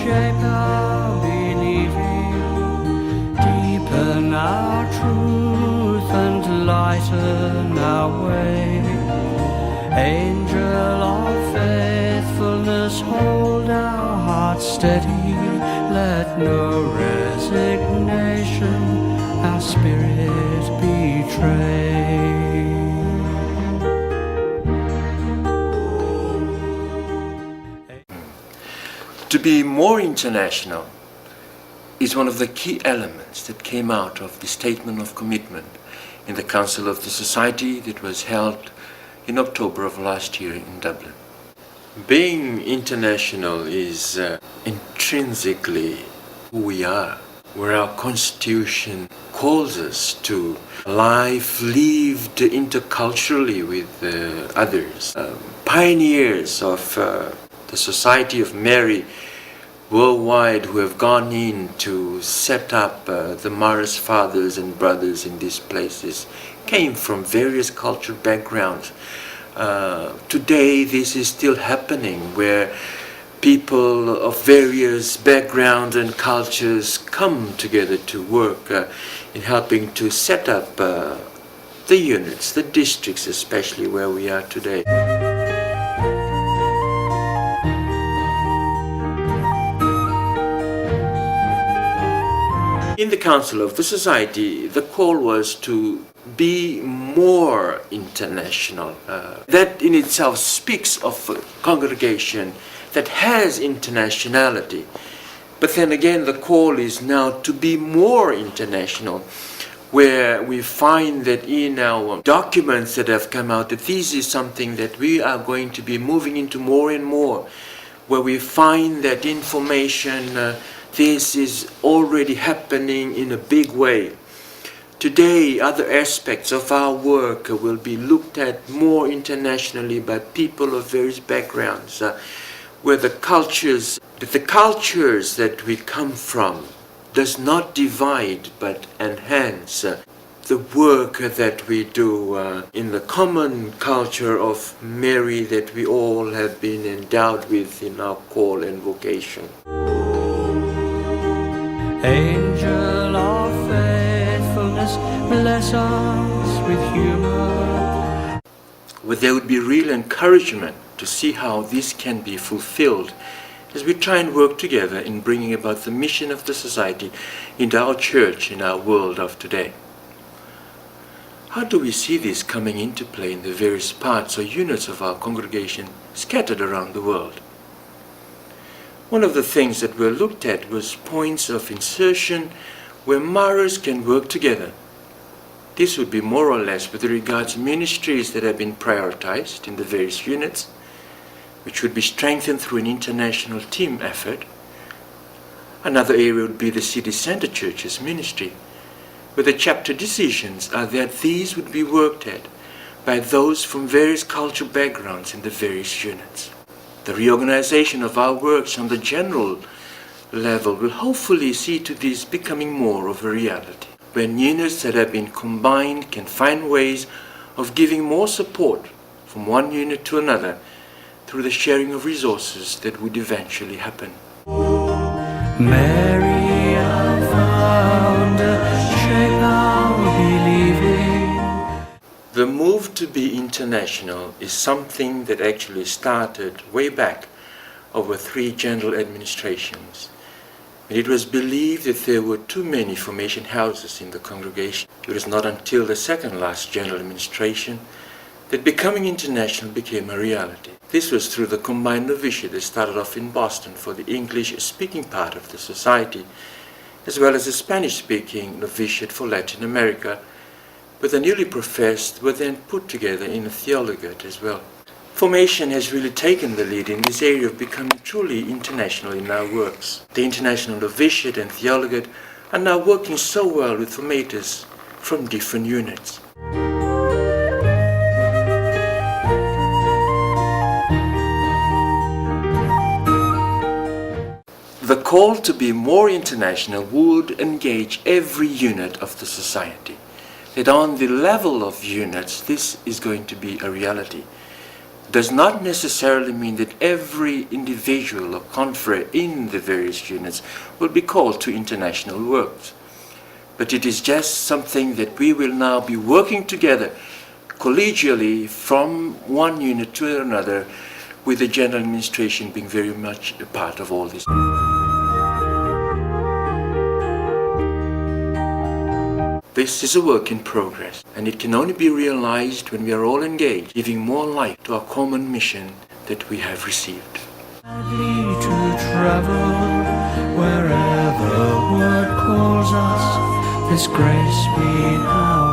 shape our believing, deepen our truth and lighten our way. Angel of faithfulness, hold our hearts steady, let no resignation our spirit betray. To be more international is one of the key elements that came out of the statement of commitment in the Council of the Society that was held in October of last year in Dublin. Being international is intrinsically who we are, where our Constitution calls us to life lived interculturally with others. Pioneers of the Society of Mary worldwide who have gone in to set up the Maristes fathers and brothers in these places came from various cultural backgrounds. Today this is still happening, where people of various backgrounds and cultures come together to work in helping to set up the units, the districts especially where we are today. In the Council of the Society, the call was to be more international. That in itself speaks of a congregation that has internationality. But then again, the call is now to be more international, where we find that in our documents that have come out, that this is something that we are going to be moving into more and more, where we find that information this is already happening in a big way. Today, other aspects of our work will be looked at more internationally by people of various backgrounds, where the cultures that we come from does not divide but enhance the work that we do in the common culture of Mary that we all have been endowed with in our call and vocation. Angel of faithfulness, bless us with humor. Where there would be real encouragement to see how this can be fulfilled as we try and work together in bringing about the mission of the society into our church in our world of today. How do we see this coming into play in the various parts or units of our congregation scattered around the world? One of the things that were looked at was points of insertion where Maristes can work together. This would be more or less with regards to ministries that have been prioritized in the various units, which would be strengthened through an international team effort. Another area would be the city center churches ministry, where the chapter decisions are that these would be worked at by those from various cultural backgrounds in the various units. The reorganization of our works on the general level will hopefully see to this becoming more of a reality, when units that have been combined can find ways of giving more support from one unit to another through the sharing of resources that would eventually happen. Mary, our founder, shape our believing. The move to be international is something that actually started way back over 3 general administrations. And it was believed that there were too many formation houses in the congregation. It was not until the second last general administration that becoming international became a reality. This was through the combined novitiate that started off in Boston for the English-speaking part of the society, as well as the Spanish-speaking novitiate for Latin America, but the newly professed were then put together in a theologate as well. Formation has really taken the lead in this area of becoming truly international in our works. The international novitiate and theologate are now working so well with formators from different units. The call to be more international would engage every unit of the society. That on the level of units, this is going to be a reality. does not necessarily mean that every individual or confrere in the various units will be called to international works. But it is just something that we will now be working together collegially from one unit to another, with the general administration being very much a part of all this. This is a work in progress, and it can only be realized when we are all engaged, giving more light to our common mission that we have received. Gladly to travel wherever word calls us, this grace we have.